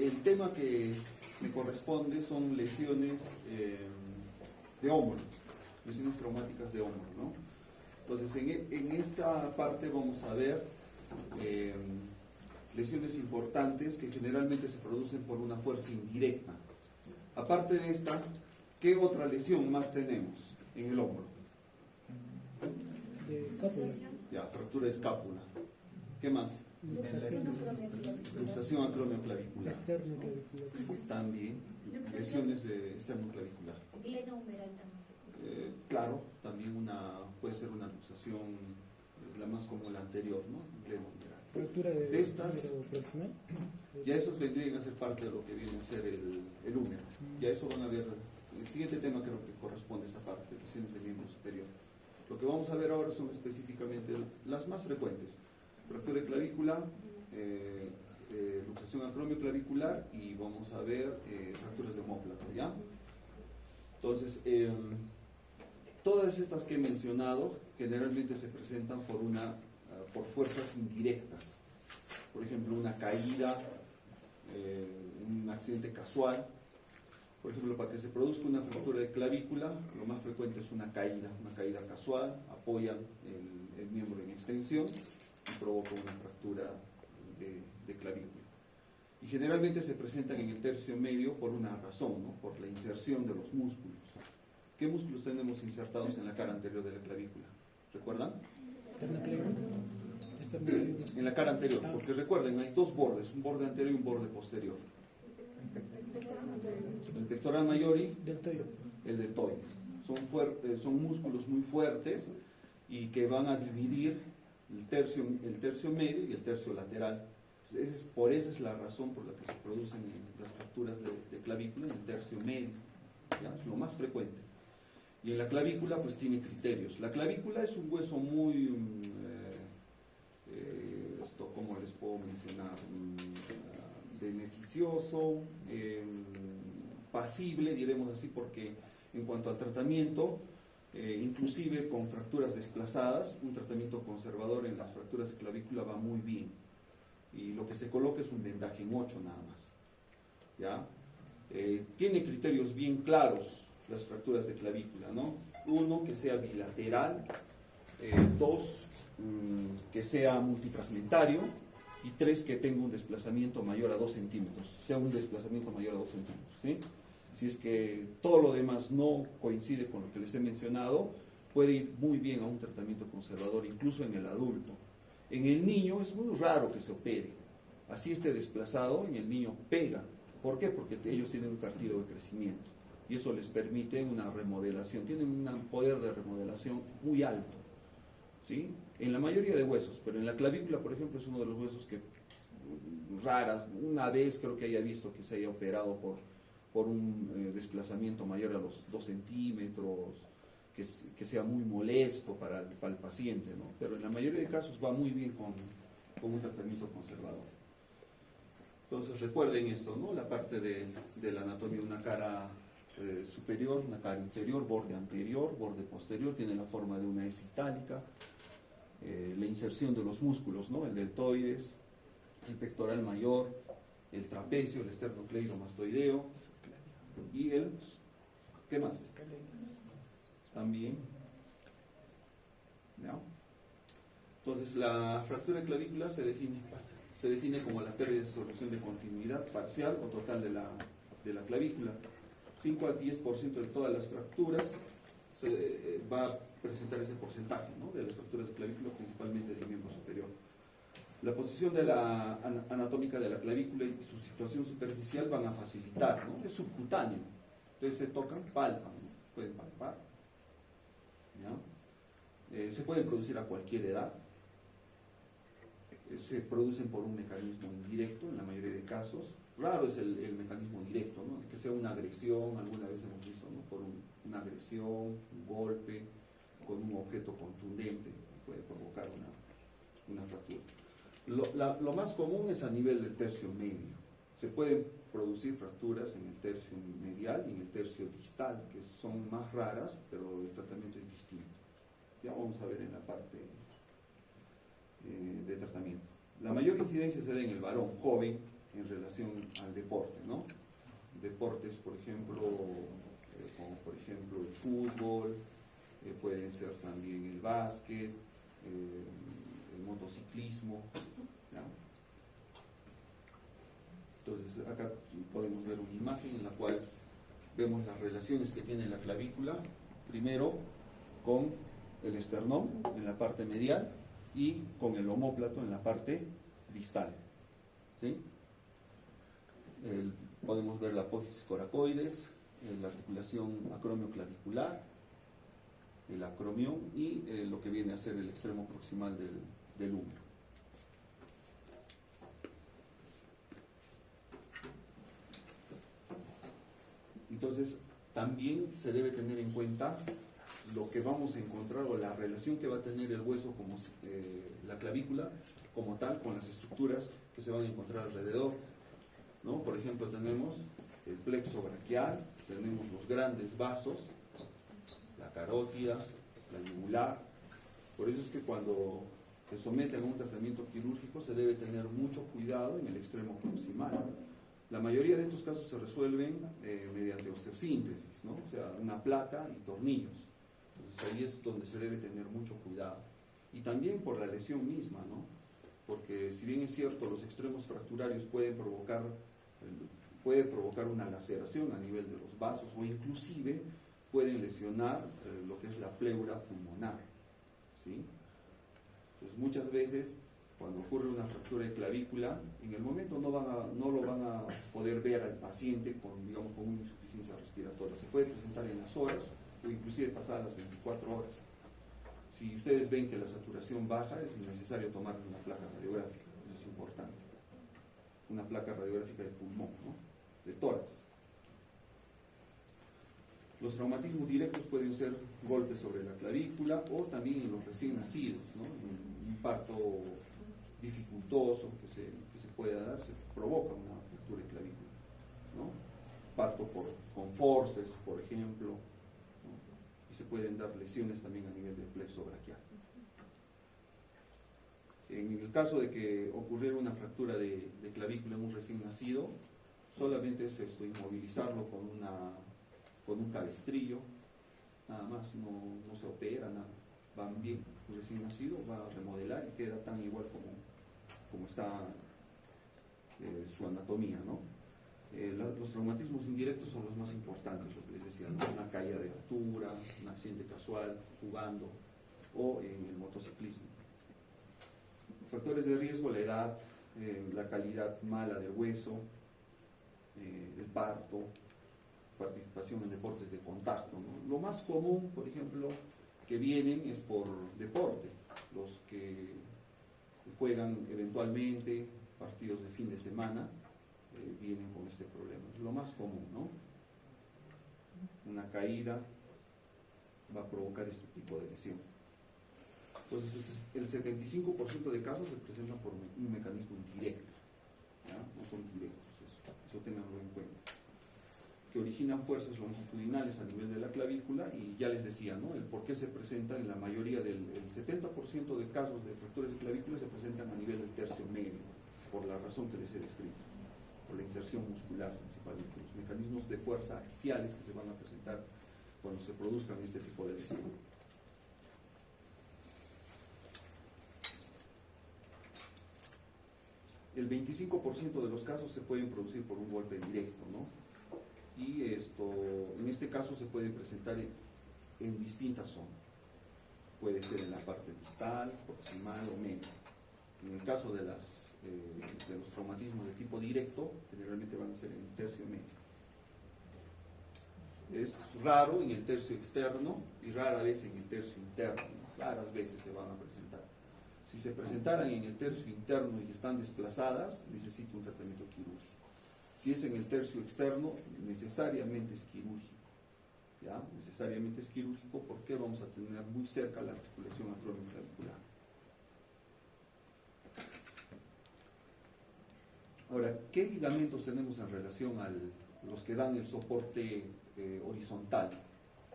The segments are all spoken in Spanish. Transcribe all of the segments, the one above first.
el tema que me corresponde son lesiones de hombro, lesiones traumáticas de hombro, ¿no? Entonces, en esta parte vamos a ver lesiones importantes que generalmente se producen por una fuerza indirecta. Aparte de esta, ¿qué otra lesión más tenemos en el hombro? De escápula. Ya, fractura de escápula. ¿Qué más? Luxación acromioclavicular. Esternoclavicular. También lesiones de esternoclavicular. Glenohumeral también. Claro, también puede ser una luxación, la más como la anterior, ¿no? Glenohumeral. Fractura de estas, húmero proximal. Ya esos vendrían a ser parte de lo que viene a ser el húmero. Ya eso van a ver. El siguiente tema creo que corresponde a esa parte, lesiones del miembro superior. Lo que vamos a ver ahora son específicamente las más frecuentes. Fractura de clavícula, luxación acromioclavicular y vamos a ver fracturas de omóplato, ¿ya? Entonces, todas estas que he mencionado generalmente se presentan por fuerzas indirectas. Por ejemplo, una caída, un accidente casual. Por ejemplo, para que se produzca una fractura de clavícula, lo más frecuente es una caída casual, apoyan el miembro en extensión y provoca una fractura de clavícula. Y generalmente se presentan en el tercio medio por una razón, ¿no? Por la inserción de los músculos. ¿Qué músculos tenemos insertados en la cara anterior de la clavícula? ¿Recuerdan? En la cara anterior, porque recuerden, hay dos bordes, un borde anterior y un borde posterior. El pectoral mayor y el deltoides. Son músculos muy fuertes y que van a dividir el tercio medio y el tercio lateral. Por esa es la razón por la que se producen las fracturas de clavícula en el tercio medio. ¿Ya? Es lo más frecuente. Y en la clavícula pues tiene criterios. La clavícula es un hueso muy, ¿cómo les puedo mencionar? Beneficioso, pasible, diremos así, porque en cuanto al tratamiento, inclusive con fracturas desplazadas, un tratamiento conservador en las fracturas de clavícula va muy bien. Y lo que se coloca es un vendaje en 8 nada más. ¿Ya? Tiene criterios bien claros las fracturas de clavícula, ¿no? 1, que sea bilateral, 2, que sea multifragmentario, y 3, que tenga un desplazamiento mayor a 2 centímetros, sea un desplazamiento mayor a 2 centímetros, ¿sí? Si es que todo lo demás no coincide con lo que les he mencionado, puede ir muy bien a un tratamiento conservador, incluso en el adulto. En el niño es muy raro que se opere, así esté desplazado, en el niño pega. ¿Por qué? Porque ellos tienen un cartílago de crecimiento y eso les permite una remodelación, tienen un poder de remodelación muy alto, ¿sí? En la mayoría de huesos, pero en la clavícula, por ejemplo, es uno de los huesos que raras, una vez creo que haya visto que se haya operado por un desplazamiento mayor a los 2 centímetros, que sea muy molesto para el paciente, ¿no? Pero en la mayoría de casos va muy bien con un tratamiento conservador. Entonces recuerden esto, ¿no? La parte de la anatomía, una cara superior, una cara inferior, borde anterior, borde posterior, tiene la forma de una S itálica, la inserción de los músculos, ¿no? El deltoides, el pectoral mayor, el trapecio, el esternocleidomastoideo y el, ¿qué más? También, ¿no? Entonces la fractura de clavícula se define como la pérdida de solución de continuidad parcial o total de la clavícula. 5 al 10% de todas las fracturas va a presentar ese porcentaje, ¿no? De las fracturas de clavícula, principalmente del miembro superior. La posición anatómica de la clavícula y su situación superficial van a facilitar, ¿no? Es subcutáneo, entonces se tocan, palpan, ¿no? Pueden palpar, ¿ya? Se pueden producir a cualquier edad, se producen por un mecanismo indirecto en la mayoría de casos. Raro es el mecanismo directo, ¿no? Que sea una agresión, alguna vez hemos visto, ¿no? Por una agresión, un golpe, con un objeto contundente, puede provocar una fractura. Lo más común es a nivel del tercio medio. Se pueden producir fracturas en el tercio medial y en el tercio distal, que son más raras, pero el tratamiento es distinto. Ya vamos a ver en la parte de tratamiento. La mayor incidencia se da en el varón joven, en relación al deporte, ¿no? Deportes, por ejemplo, como por ejemplo el fútbol, pueden ser también el básquet, el motociclismo, ¿ya? Entonces acá podemos ver una imagen en la cual vemos las relaciones que tiene la clavícula, primero con el esternón en la parte medial y con el omóplato en la parte distal, ¿sí? Podemos ver la apófisis coracoides, la articulación acromioclavicular, el acromión y lo que viene a ser el extremo proximal del húmero. Entonces, también se debe tener en cuenta lo que vamos a encontrar o la relación que va a tener el hueso, como la clavícula, como tal, con las estructuras que se van a encontrar alrededor, ¿no? Por ejemplo, tenemos el plexo braquial, tenemos los grandes vasos, la carótida, la yugular. Por eso es que cuando se someten a un tratamiento quirúrgico se debe tener mucho cuidado en el extremo proximal. La mayoría de estos casos se resuelven mediante osteosíntesis, ¿no? O sea, una placa y tornillos. Entonces ahí es donde se debe tener mucho cuidado. Y también por la lesión misma, ¿no? Porque si bien es cierto, los extremos fracturarios puede provocar una laceración a nivel de los vasos o inclusive pueden lesionar lo que es la pleura pulmonar, ¿sí? Entonces muchas veces cuando ocurre una fractura de clavícula, en el momento no lo van a poder ver al paciente con una insuficiencia respiratoria. Se puede presentar en las horas o inclusive pasadas las 24 horas. Si ustedes ven que la saturación baja, es necesario tomar una placa radiográfica, eso es importante. Una placa radiográfica de pulmón, ¿no? De tórax. Los traumatismos directos pueden ser golpes sobre la clavícula o también en los recién nacidos, ¿no? Un parto dificultoso que se pueda dar, se provoca una fractura de clavícula, ¿no? Parto con forceps, por ejemplo, ¿no? Y se pueden dar lesiones también a nivel del plexo braquial. En el caso de que ocurriera una fractura de clavícula en un recién nacido, solamente es esto, inmovilizarlo con un cabestrillo, nada más, no se opera, nada, van bien, un recién nacido va a remodelar y queda tan igual como está su anatomía, ¿no? Los traumatismos indirectos son los más importantes, lo que les decía, ¿no? Una caída de altura, un accidente casual, jugando o en el motociclismo. Factores de riesgo: la edad, la calidad mala del hueso, el parto, participación en deportes de contacto, ¿no? Lo más común, por ejemplo, que vienen es por deporte, los que juegan eventualmente partidos de fin de semana vienen con este problema, es lo más común, ¿no? Una caída va a provocar este tipo de lesión. Entonces el 75% de casos se presentan por un mecanismo indirecto, ¿ya? No son directos, eso tenganlo en cuenta, que originan fuerzas longitudinales a nivel de la clavícula. Y ya les decía, ¿no? El por qué se presenta en la mayoría el 70% de casos de fracturas de clavícula se presentan a nivel del tercio medio, por la razón que les he descrito, por la inserción muscular principalmente, los mecanismos de fuerza axiales que se van a presentar cuando se produzcan este tipo de lesiones. El 25% de los casos se pueden producir por un golpe directo, ¿no? Y en este caso se puede presentar en distintas zonas. Puede ser en la parte distal, proximal o media. En el caso de los traumatismos de tipo directo, generalmente van a ser en el tercio medio. Es raro en el tercio externo y rara vez en el tercio interno. Raras veces se van a presentar. Si se presentaran en el tercio interno y están desplazadas, necesita un tratamiento quirúrgico. Si es en el tercio externo, necesariamente es quirúrgico, ¿ya? Necesariamente es quirúrgico porque vamos a tener muy cerca la articulación acromioclavicular. Ahora, ¿qué ligamentos tenemos en relación a los que dan el soporte horizontal?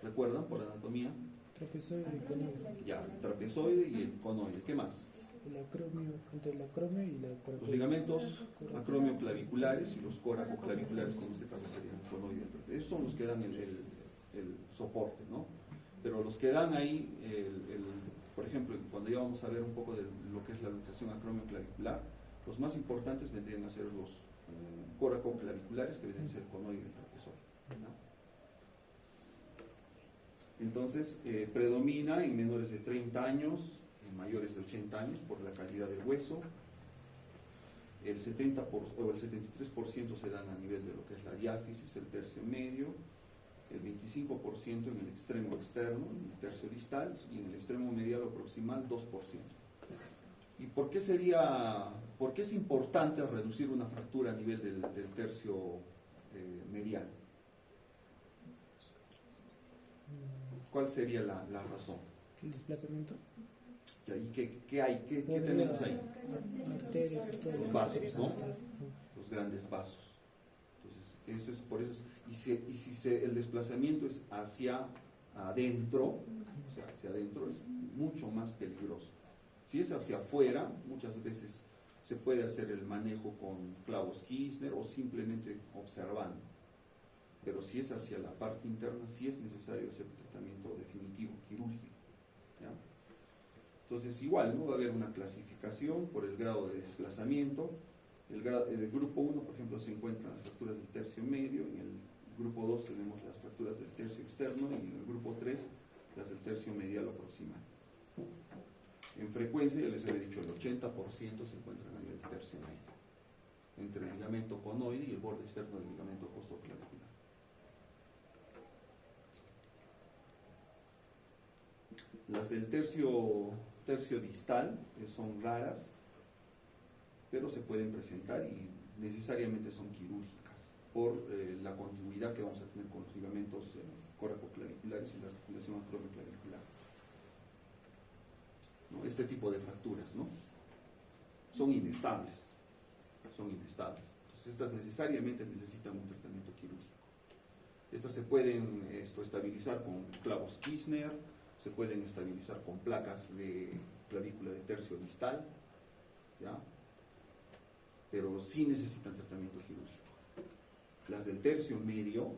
¿Recuerdan por anatomía? Trapezoide y conoide. Ya, el trapezoide y el conoide. ¿Qué más? el acromio, entre el acromio y la Los ligamentos acromioclaviculares y los coracoclaviculares, como en este caso serían conoide. Esos son los que dan el soporte, ¿no? Pero los que dan ahí, por ejemplo, cuando ya vamos a ver un poco de lo que es la luxación acromioclavicular, los más importantes vendrían a ser los coracoclaviculares, que vienen a ser conoide y el trapezoide, ¿no? Entonces, predomina en menores de 30 años, en mayores de 80 años, por la calidad del hueso. El 70% o el 73% se dan a nivel de lo que es la diáfisis, el tercio medio, el 25% en el extremo externo, en el tercio distal, y en el extremo medial o proximal, 2%. ¿Y por qué es importante reducir una fractura a nivel del tercio medial? ¿Cuál sería la razón? El desplazamiento. ¿Qué hay? ¿Qué tenemos ahí? Arterias, Los vasos, ¿no? Los grandes vasos. Entonces, eso es por eso. Y si el desplazamiento es hacia adentro, o sea, hacia adentro, es mucho más peligroso. Si es hacia afuera, muchas veces se puede hacer el manejo con clavos Kirchner o simplemente observando. Pero si es hacia la parte interna, sí es necesario hacer un tratamiento definitivo, quirúrgico, ¿ya? Entonces, igual, ¿no? Va a haber una clasificación por el grado de desplazamiento. El grupo 1, por ejemplo, se encuentran las fracturas del tercio medio, en el grupo 2 tenemos las fracturas del tercio externo y en el grupo 3 las del tercio medial o proximal. En frecuencia, ya les había dicho, el 80% se encuentran a nivel del tercio medio, entre el ligamento conoide y el borde externo del ligamento costoclavicular. Las del tercio distal son raras, pero se pueden presentar y necesariamente son quirúrgicas por la continuidad que vamos a tener con los ligamentos coracoclaviculares y la articulación acromioclavicular, ¿no? Este tipo de fracturas, ¿no? Son inestables. Entonces, estas necesariamente necesitan un tratamiento quirúrgico. Estas se pueden estabilizar con clavos Kirchner, se pueden estabilizar con placas de clavícula de tercio distal, ¿ya? Pero sí necesitan tratamiento quirúrgico. Las del tercio medio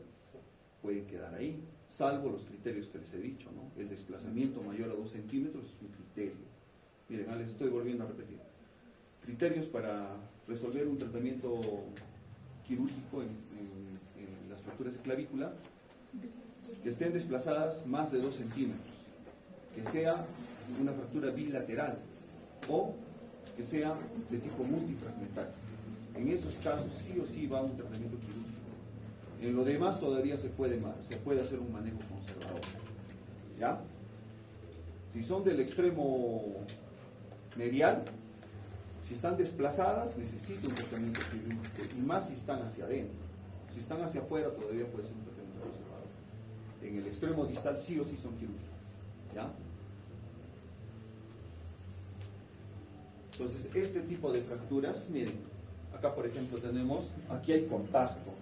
pueden quedar ahí, salvo los criterios que les he dicho, ¿no? El desplazamiento mayor a 2 centímetros es un criterio. Miren, les estoy volviendo a repetir. Criterios para resolver un tratamiento quirúrgico en las fracturas de clavícula: que estén desplazadas más de 2 centímetros, que sea una fractura bilateral o que sea de tipo multifragmental. En esos casos sí o sí va un tratamiento quirúrgico. En lo demás todavía se puede hacer un manejo conservador, ¿ya? Si son del extremo medial, si están desplazadas, necesita un tratamiento quirúrgico, y más si están hacia adentro. Si están hacia afuera, todavía puede ser un tratamiento conservador. En el extremo distal sí o sí son quirúrgicas, ¿ya? Entonces, este tipo de fracturas, miren, acá por ejemplo tenemos, aquí hay contacto.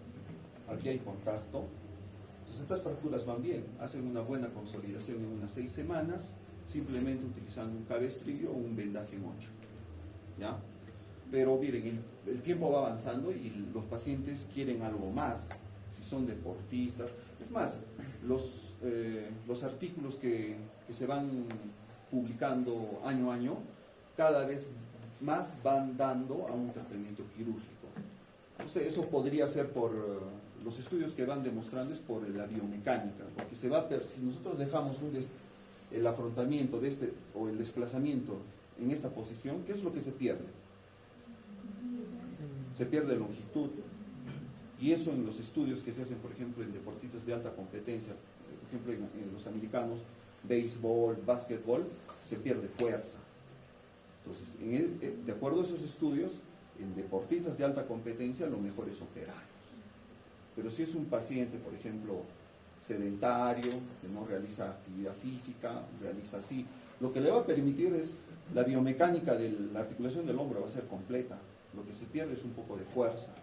Entonces, estas fracturas van bien, hacen una buena consolidación en unas 6 semanas, simplemente utilizando un cabestrillo o un vendaje en 8, ¿ya? Pero miren, el tiempo va avanzando y los pacientes quieren algo más, si son deportistas. Es más, los artículos que se van publicando año a año, cada vez más van dando a un tratamiento quirúrgico. Entonces, eso podría ser por los estudios que van demostrando, es por la biomecánica, porque si nosotros dejamos el afrontamiento o el desplazamiento en esta posición, ¿qué es lo que se pierde? Se pierde longitud, y eso en los estudios que se hacen, por ejemplo, en deportistas de alta competencia, por ejemplo en los americanos, béisbol, básquetbol, se pierde fuerza. Entonces, de acuerdo a esos estudios, en deportistas de alta competencia lo mejor es operarlos. Pero si es un paciente, por ejemplo, sedentario, que no realiza actividad física, realiza así, lo que le va a permitir es la biomecánica de la articulación del hombro va a ser completa. Lo que se pierde es un poco de fuerza,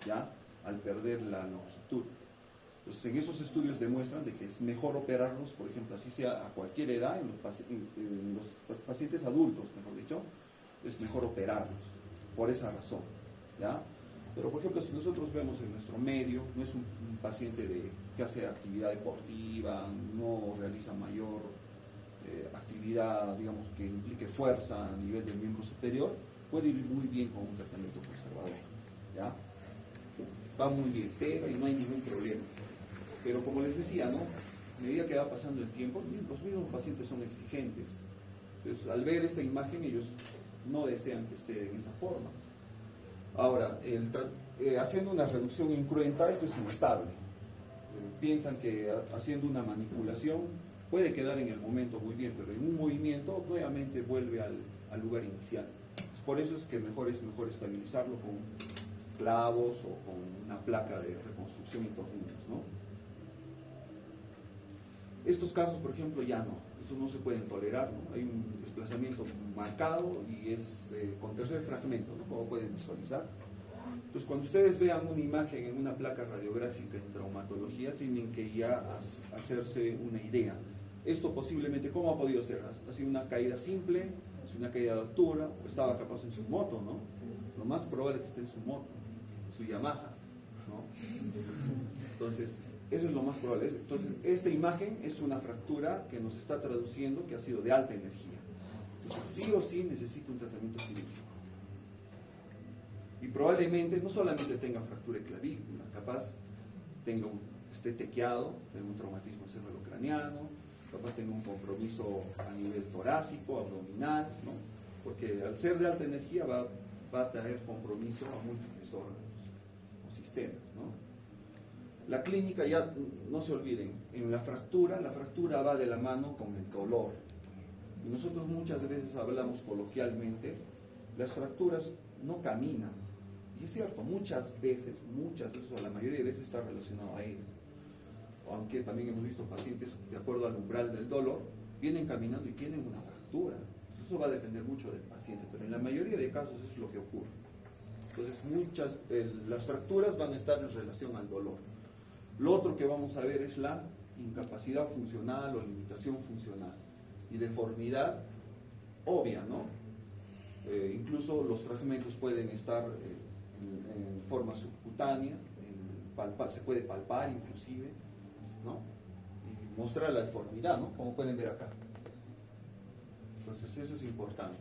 ¿ya? Al perder la longitud. Entonces, en esos estudios demuestran de que es mejor operarlos, por ejemplo, así sea a cualquier edad, en los pacientes adultos, mejor dicho, es mejor operarlos, por esa razón, ¿ya? Pero, por ejemplo, si nosotros vemos en nuestro medio, no es un paciente que hace actividad deportiva, no realiza mayor actividad, digamos, que implique fuerza a nivel del miembro superior, puede ir muy bien con un tratamiento conservador, ¿ya? Va muy bien, pega y no hay ningún problema. Pero como les decía, ¿no? A medida que va pasando el tiempo, los mismos pacientes son exigentes. Entonces, al ver esta imagen, ellos no desean que esté en esa forma. Ahora, haciendo una reducción incruenta, esto es inestable. Piensan que haciendo una manipulación puede quedar en el momento muy bien, pero en un movimiento nuevamente vuelve al lugar inicial. Por eso es que es mejor estabilizarlo con clavos o con una placa de reconstrucción y tornillos, ¿no? Estos casos, por ejemplo, ya no. Estos no se pueden tolerar, ¿no? Hay un desplazamiento marcado y es con tercer fragmento, ¿no? Como pueden visualizar. Entonces, cuando ustedes vean una imagen en una placa radiográfica en traumatología, tienen que ya hacerse una idea. Esto posiblemente, ¿cómo ha podido ser? ¿Ha sido una caída simple? ¿Ha sido una caída de altura? ¿O estaba capaz en su moto, no? Lo más probable es que esté en su moto, en su Yamaha, ¿no? Entonces, eso es lo más probable. Entonces, esta imagen es una fractura que nos está traduciendo que ha sido de alta energía. Entonces, sí o sí necesita un tratamiento quirúrgico. Y probablemente no solamente tenga fractura de clavícula, capaz esté tequeado, tenga un traumatismo cerebrocraniano, capaz tenga un compromiso a nivel torácico, abdominal, ¿no? Porque al ser de alta energía va a traer compromiso a múltiples órganos o sistemas, ¿no? La clínica, ya no se olviden, en la fractura va de la mano con el dolor. Y nosotros muchas veces hablamos coloquialmente, las fracturas no caminan. Y es cierto, muchas veces, o la mayoría de veces está relacionado a ello. Aunque también hemos visto pacientes, de acuerdo al umbral del dolor, vienen caminando y tienen una fractura. Eso va a depender mucho del paciente, pero en la mayoría de casos eso es lo que ocurre. Entonces, las fracturas van a estar en relación al dolor. Lo otro que vamos a ver es la incapacidad funcional o limitación funcional y deformidad obvia, ¿no? Incluso los fragmentos pueden estar en forma subcutánea, se puede palpar inclusive, ¿no? Y mostrar la deformidad, ¿no? Como pueden ver acá. Entonces eso es importante.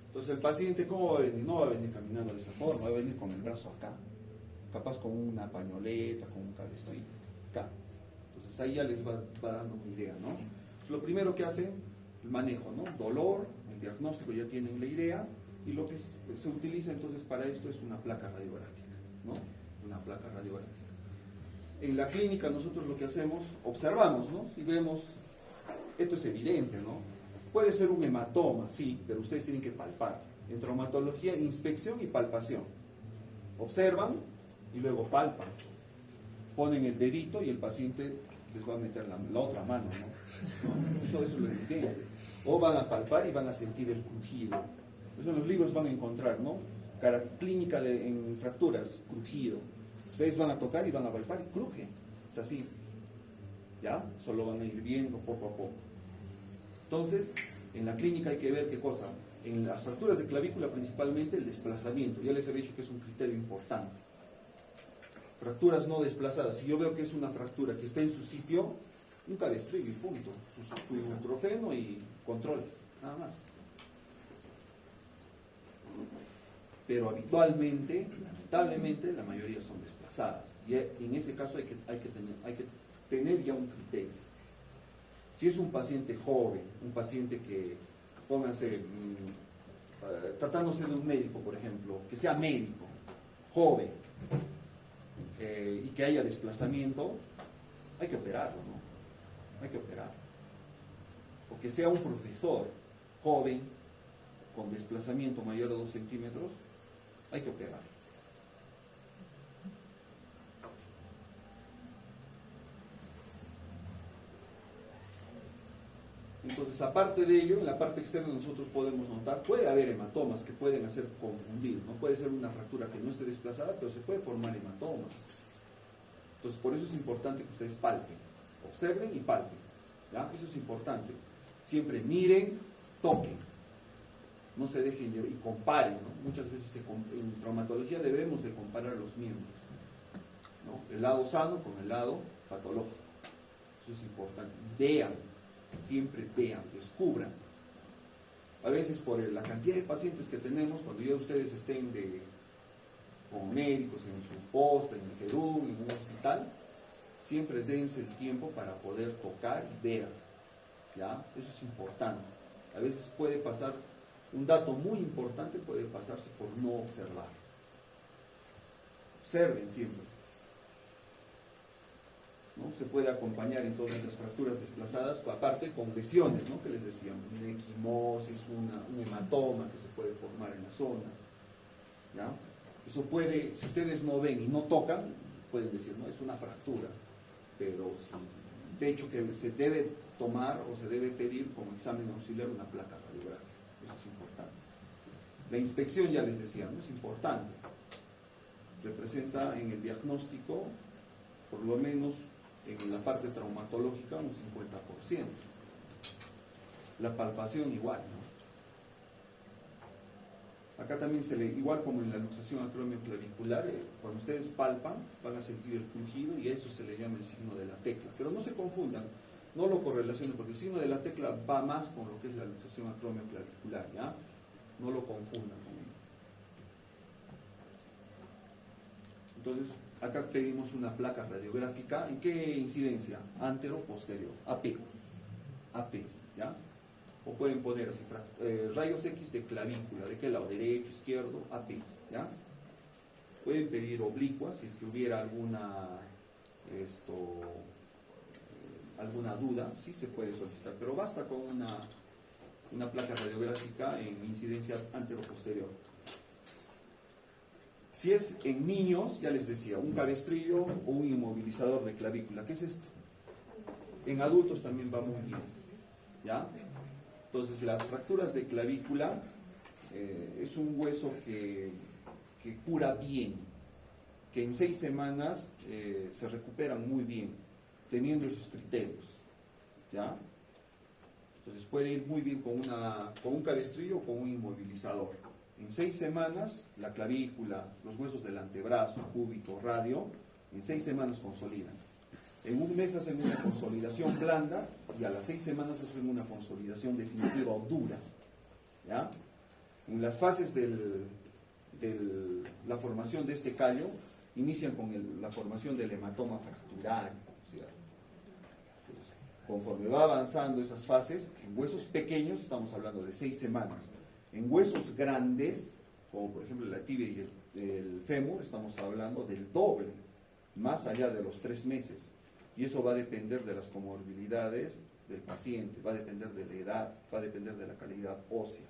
Entonces el paciente, ¿cómo va a venir? No va a venir caminando de esa forma, va a venir con el brazo acá, capaz con una pañoleta, con un cabestrillo, acá. Entonces ahí ya les va dando una idea, ¿no? Entonces, lo primero que hace, el manejo, ¿no? Dolor, el diagnóstico, ya tienen la idea, y lo que se utiliza entonces para esto es una placa radiográfica, ¿no? Una placa radiográfica. En la clínica nosotros lo que hacemos, observamos, ¿no? Si vemos, esto es evidente, ¿no? Puede ser un hematoma, sí, pero ustedes tienen que palpar. En traumatología, inspección y palpación. Observan y luego palpan. Ponen el dedito y el paciente les va a meter la otra mano, ¿no? Eso es lo evidente. O van a palpar y van a sentir el crujido. Eso en los libros van a encontrar, ¿no? Cara clínica en fracturas, crujido. Ustedes van a tocar y van a palpar y cruje. Es así. ¿Ya? Solo van a ir viendo poco a poco. Entonces, en la clínica hay que ver qué cosa. En las fracturas de clavícula principalmente el desplazamiento. Ya les he dicho que es un criterio importante. Fracturas no desplazadas. Si yo veo que es una fractura que está en su sitio, un cabestrillo y punto. Su ibuprofeno y controles. Nada más. Pero habitualmente, lamentablemente, la mayoría son desplazadas. Y en ese caso hay que tener ya un criterio. Si es un paciente joven, un paciente que, pónganse, tratándose de un médico, por ejemplo, que sea médico, joven, y que haya desplazamiento, hay que operarlo, ¿no? Hay que operarlo. O que sea un profesor joven, con desplazamiento mayor a 2 centímetros, hay que operarlo. Entonces, aparte de ello, en la parte externa nosotros podemos notar, puede haber hematomas que pueden hacer confundir, no puede ser una fractura que no esté desplazada, pero se puede formar hematomas. Entonces, por eso es importante que ustedes palpen, observen y palpen, ¿ya? Eso es importante. Siempre miren, toquen. no se dejen llevar y comparen, ¿no? Muchas veces en traumatología debemos de comparar los miembros, ¿no? El lado sano con el lado patológico. Eso es importante. Vean, siempre vean, descubran. A veces por la cantidad de pacientes que tenemos, cuando ya ustedes estén como médicos en su posta, en el CERUM, en un hospital, siempre dense el tiempo para poder tocar y ver, ¿ya? Eso es importante. A veces puede pasar, un dato muy importante puede pasarse por no observar. Observen siempre, ¿no? Se puede acompañar entonces las fracturas desplazadas, aparte con lesiones, ¿no? Que les decíamos, una equimosis, un hematoma que se puede formar en la zona, ¿ya? Eso puede, si ustedes no ven y no tocan, pueden decir, no, es una fractura, pero sí, de hecho que se debe tomar o se debe pedir como examen auxiliar una placa radiográfica, eso es importante. La inspección, ya les decía, ¿no? Es importante, representa en el diagnóstico, por lo menos en la parte traumatológica, un 50%. La palpación igual, ¿no? Acá también igual como en la luxación acromioclavicular, cuando ustedes palpan, van a sentir el crujido y eso se le llama el signo de la tecla. Pero no se confundan, no lo correlacionen, porque el signo de la tecla va más con lo que es la luxación acromioclavicular, ¿ya? No lo confundan con ello. Entonces, acá pedimos una placa radiográfica. ¿En qué incidencia? Antero, posterior, AP, ¿ya? O pueden poner así, rayos X de clavícula, ¿de qué lado? Derecho, izquierdo, AP, ¿ya? Pueden pedir oblicuas si es que hubiera alguna duda, sí se puede solicitar, pero basta con una placa radiográfica en incidencia antero-posterior. Si es en niños, ya les decía, un cabestrillo o un inmovilizador de clavícula. ¿Qué es esto? En adultos también va muy bien, ¿ya? Entonces, las fracturas de clavícula es un hueso que cura bien, que en 6 semanas se recuperan muy bien, teniendo esos criterios, ¿ya? Entonces, puede ir muy bien con un cabestrillo o con un inmovilizador. En 6 semanas, la clavícula, los huesos del antebrazo, cúbito, radio, en 6 semanas consolidan. En un mes hacen una consolidación blanda y a las 6 semanas hacen una consolidación definitiva o dura, ¿ya? En las fases de la formación de este callo, inician con la formación del hematoma fracturario, ¿cierto? Entonces, conforme va avanzando esas fases, en huesos pequeños estamos hablando de 6 semanas. En huesos grandes, como por ejemplo la tibia y el fémur, estamos hablando del doble, más allá de los 3 meses. Y eso va a depender de las comorbilidades del paciente, va a depender de la edad, va a depender de la calidad ósea.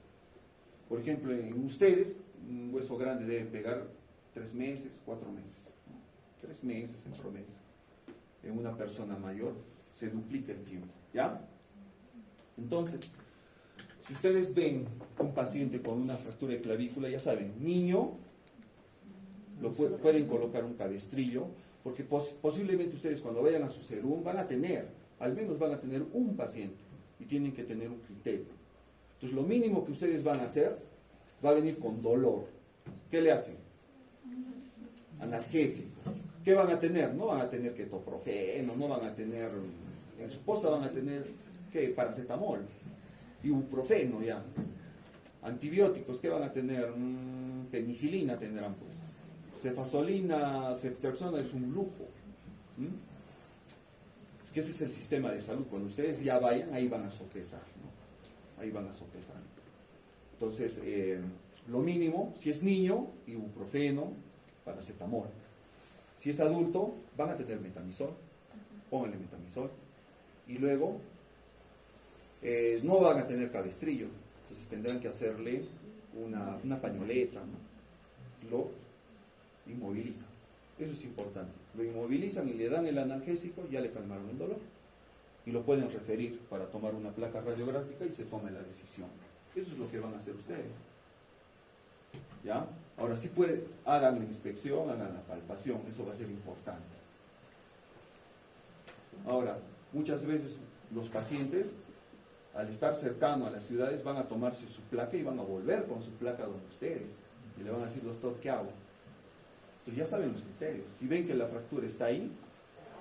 Por ejemplo, en ustedes, un hueso grande debe pegar 3 meses, 4 meses, ¿no? 3 meses en promedio. En una persona mayor se duplica el tiempo, ¿ya? Entonces, si ustedes ven un paciente con una fractura de clavícula, ya saben, niño, pueden colocar un cabestrillo, porque posiblemente ustedes cuando vayan a su CERUM al menos van a tener un paciente y tienen que tener un criterio. Entonces lo mínimo que ustedes van a hacer va a venir con dolor. ¿Qué le hacen? Analgésico. ¿Qué van a tener? No van a tener ketoprofeno, no van a tener, en su posta van a tener, ¿qué? Paracetamol, ibuprofeno ya. Antibióticos, ¿qué van a tener? Penicilina tendrán pues. Cefazolina, ceftriaxona es un lujo. Es que ese es el sistema de salud. Cuando ustedes ya vayan, ahí van a sopesar, ¿no? Ahí van a sopesar. Entonces, lo mínimo, si es niño, ibuprofeno, paracetamol. Si es adulto, van a tener metamizol. Pónganle metamizol. Y luego, no van a tener cabestrillo. Entonces tendrán que hacerle una pañoleta, ¿no? Lo inmovilizan. Eso es importante. Lo inmovilizan y le dan el analgésico, ya le calmaron el dolor. Y lo pueden referir para tomar una placa radiográfica y se tome la decisión. Eso es lo que van a hacer ustedes. ¿Ya? Ahora sí hagan la inspección, hagan la palpación, eso va a ser importante. Ahora, muchas veces los pacientes al estar cercano a las ciudades, van a tomarse su placa y van a volver con su placa donde ustedes. Y le van a decir, doctor, ¿qué hago? Entonces ya saben los criterios. Si ven que la fractura está ahí,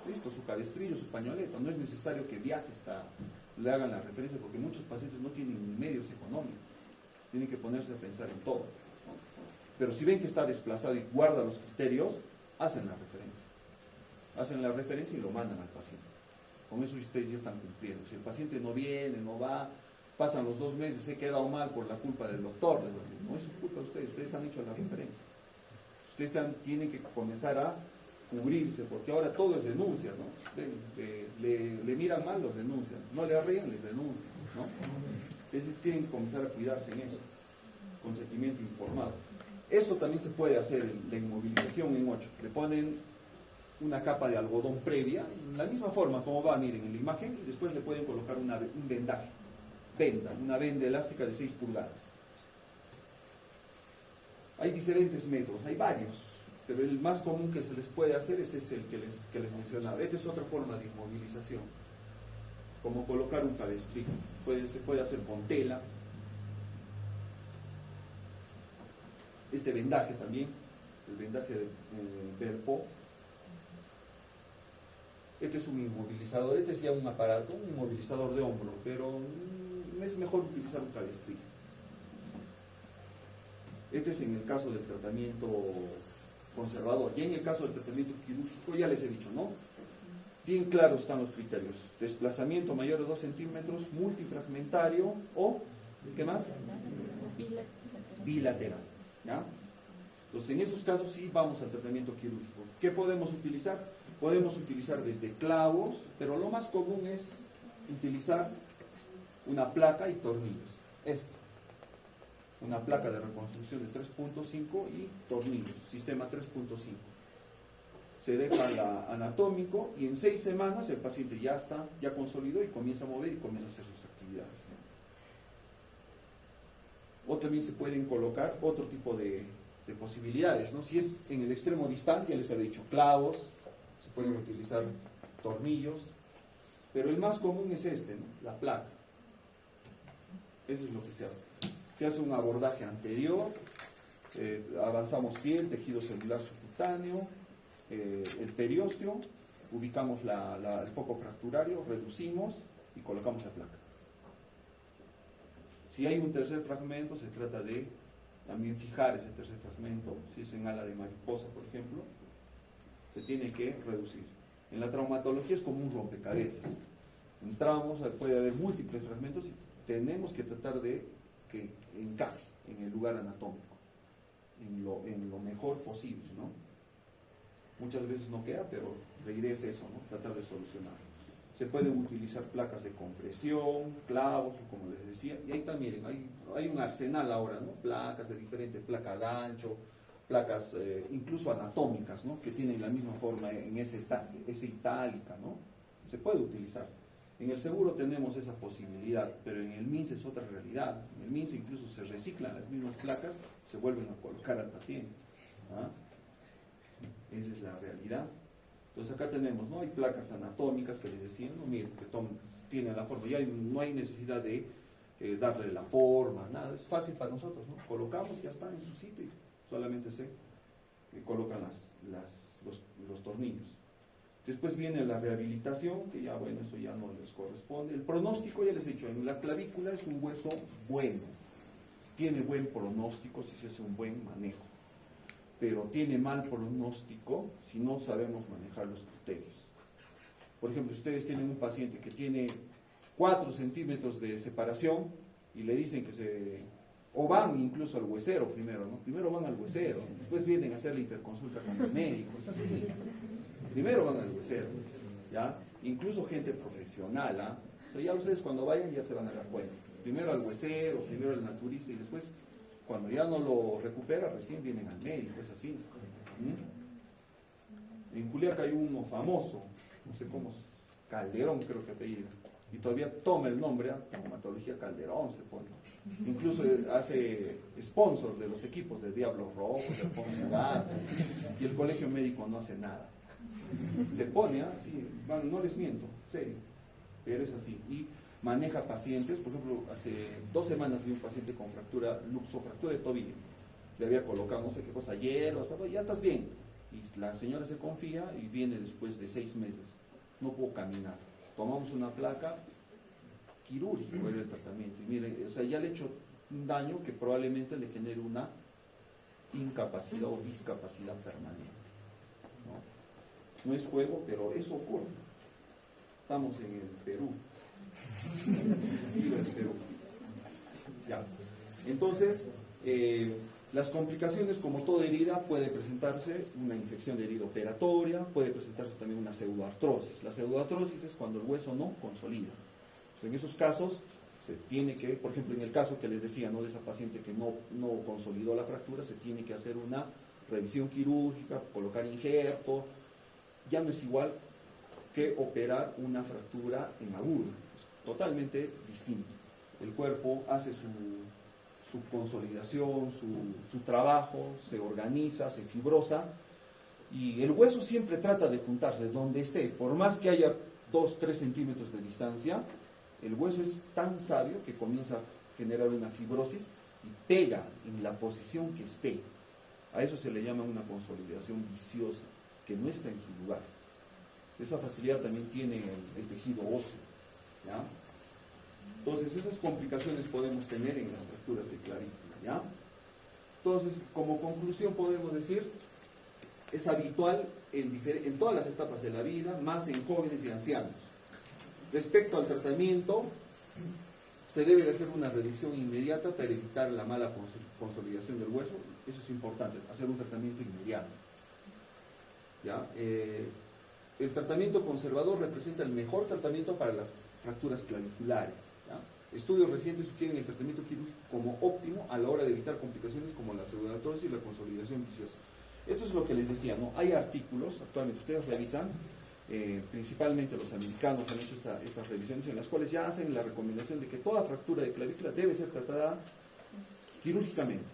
listo, su cabestrillo, su pañoleta. No es necesario que viaje le hagan la referencia, porque muchos pacientes no tienen ni medios económicos. Tienen que ponerse a pensar en todo, ¿no? Pero si ven que está desplazado y guarda los criterios, hacen la referencia. Hacen la referencia y lo mandan al paciente. Con eso ustedes ya están cumpliendo. Si el paciente no viene, no va, pasan los 2 meses, se ha quedado mal por la culpa del doctor, les voy a decir, no es su culpa de ustedes han hecho la referencia. Ustedes tienen que comenzar a cubrirse, porque ahora todo es denuncia, ¿no? Le miran mal, los denuncian, no le arreglan, les denuncian, ¿no? Entonces tienen que comenzar a cuidarse en eso, consentimiento informado. Esto también se puede hacer en la inmovilización en 8. Le ponen una capa de algodón previa, en la misma forma como va, miren, en la imagen, y después le pueden colocar un vendaje, una venda elástica de 6 pulgadas. Hay diferentes métodos, hay varios, pero el más común que se les puede hacer es ese el que les mencionaba. Esta es otra forma de inmovilización, como colocar un cabestrillo. Se puede hacer con tela. Este vendaje también, el vendaje de Verpo. Este es un inmovilizador, este es ya un aparato, un inmovilizador de hombro, pero es mejor utilizar un cabestrillo. Este es en el caso del tratamiento conservador. Y en el caso del tratamiento quirúrgico, ya les he dicho, ¿no? Bien claros están los criterios. Desplazamiento mayor de 2 centímetros, multifragmentario o, ¿qué más? Bilateral. ¿Ya? Entonces, en esos casos sí vamos al tratamiento quirúrgico. ¿Qué podemos utilizar? Podemos utilizar desde clavos, pero lo más común es utilizar una placa y tornillos. Una placa de reconstrucción de 3.5 y tornillos, sistema 3.5. Se deja anatómico y en 6 semanas el paciente ya consolidó y comienza a mover y comienza a hacer sus actividades. O también se pueden colocar otro tipo de posibilidades, ¿no? Si es en el extremo distante, ya les había dicho, clavos, se pueden utilizar tornillos, pero el más común es ¿no? La placa. Eso es lo que se hace. Se hace un abordaje anterior, avanzamos piel, tejido celular subcutáneo, el periósteo, ubicamos el foco fracturario, reducimos y colocamos la placa. Si hay un tercer fragmento, se trata de también fijar ese tercer fragmento. Si es en ala de mariposa, por ejemplo, se tiene que reducir. En la traumatología es como un rompecabezas. Entramos, puede haber múltiples fragmentos y tenemos que tratar de que encaje en el lugar anatómico, en lo mejor posible, ¿no? Muchas veces no queda, pero la idea es eso, ¿no? Tratar de solucionarlo. Se pueden utilizar placas de compresión, clavos, como les decía, y ahí también hay un arsenal ahora, ¿no? Placas de diferente, placa gancho, placas incluso anatómicas, ¿no? Que tienen la misma forma en esa itálica, ¿no? Se puede utilizar. En el seguro tenemos esa posibilidad, pero en el MINSA es otra realidad. En el MINSA incluso se reciclan las mismas placas, se vuelven a colocar al paciente. ¿Ah? Esa es la realidad. Entonces acá tenemos, ¿no? Hay placas anatómicas que les decían, ¿no? Miren, que tienen la forma, ya no hay necesidad de darle la forma, nada, es fácil para nosotros, ¿no? Colocamos, ya está en su sitio y solamente se colocan los tornillos. Después viene la rehabilitación, que ya, bueno, eso ya no les corresponde. El pronóstico, ya les he dicho, en la clavícula es un hueso bueno, tiene buen pronóstico si se hace un buen manejo, pero tiene mal pronóstico si no sabemos manejar los criterios. Por ejemplo, si ustedes tienen un paciente que tiene 4 centímetros de separación y le dicen o van incluso al huesero primero, ¿no? Primero van al huesero, después vienen a hacer la interconsulta con el médico, es así. Primero van al huesero, ¿ya? Incluso gente profesional, ¿ah? O sea, ya ustedes cuando vayan ya se van a dar cuenta. Primero al huesero, primero al naturista y después, cuando ya no lo recupera, recién vienen al médico, es así. En Juliaca hay uno famoso, no sé cómo, Calderón creo que apellido, y todavía toma el nombre, traumatología Calderón se pone. Incluso hace sponsor de los equipos de Diablos Rojos, de Alfonso Gato, y el colegio médico no hace nada. Se pone, sí, bueno, no les miento, serio, pero es así. Y maneja pacientes. Por ejemplo, hace 2 semanas vi un paciente con fractura, luxofractura de tobillo. Le había colocado no sé qué cosa, hierbas, ya estás bien. Y la señora se confía y viene después de 6 meses. No puedo caminar. Tomamos una placa, quirúrgico era el tratamiento. Y mire, o sea, ya le he hecho un daño que probablemente le genere una incapacidad o discapacidad permanente. No es juego, pero eso ocurre. Estamos en el Perú. Viva el Perú. Ya. Entonces, las complicaciones, como toda herida, puede presentarse una infección de herida operatoria, puede presentarse también una pseudoartrosis. La pseudoartrosis es cuando el hueso no consolida. En esos casos se tiene que, por ejemplo, en el caso que les decía, ¿no?, de esa paciente que no consolidó la fractura, se tiene que hacer una revisión quirúrgica, colocar injerto. Ya no es igual que operar una fractura en agudo, es totalmente distinto. El cuerpo hace su consolidación, su trabajo, se organiza, se fibrosa, y el hueso siempre trata de juntarse donde esté, por más que haya 2-3 centímetros de distancia. El hueso es tan sabio que comienza a generar una fibrosis y pega en la posición que esté. A eso se le llama una consolidación viciosa, que no está en su lugar. Esa facilidad también tiene el tejido óseo, ¿ya? Entonces, esas complicaciones podemos tener en las fracturas de clavícula, ¿ya? Entonces, como conclusión podemos decir, es habitual en todas las etapas de la vida, más en jóvenes y ancianos. Respecto al tratamiento, se debe de hacer una reducción inmediata para evitar la mala consolidación del hueso. Eso es importante, hacer un tratamiento inmediato, ¿ya? El tratamiento conservador representa el mejor tratamiento para las fracturas claviculares, ¿ya? Estudios recientes sugieren el tratamiento quirúrgico como óptimo a la hora de evitar complicaciones como la pseudoartrosis y la consolidación viciosa. Esto es lo que les decía, ¿no? Hay artículos, actualmente ustedes revisan, principalmente los americanos han hecho estas revisiones en las cuales ya hacen la recomendación de que toda fractura de clavícula debe ser tratada quirúrgicamente,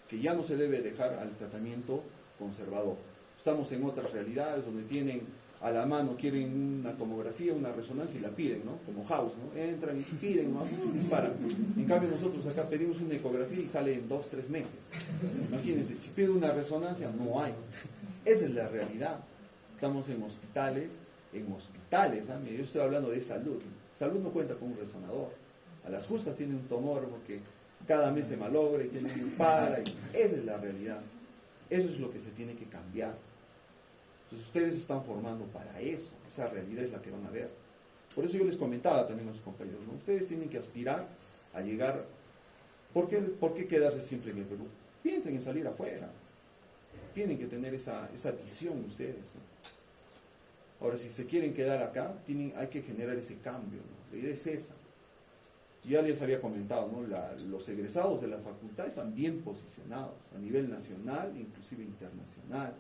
que ya no se debe dejar al tratamiento conservador. Estamos en otras realidades donde tienen a la mano, quieren una tomografía, una resonancia y la piden, ¿no? Como House, ¿no? Entran y piden, ¿no? Disparan. En cambio nosotros acá pedimos una ecografía y sale en 2-3 meses. Imagínense, si pide una resonancia, no hay. Esa es la realidad. Estamos en hospitales, ¿ah? Yo estoy hablando de salud. Salud no cuenta con un resonador. A las justas tiene un tomógrafo que cada mes se malogra y tiene un para. Esa es la realidad. Eso es lo que se tiene que cambiar. Entonces ustedes están formando para eso. Esa realidad es la que van a ver. Por eso yo les comentaba también a sus compañeros, ¿no? Ustedes tienen que aspirar a llegar. ¿Por qué quedarse siempre en el Perú? Piensen en salir afuera. Tienen que tener esa visión ustedes, ¿no? Ahora, si se quieren quedar acá, hay que generar ese cambio, ¿no? La idea es esa. Ya les había comentado, ¿no? Los egresados de la facultad están bien posicionados a nivel nacional, inclusive internacional.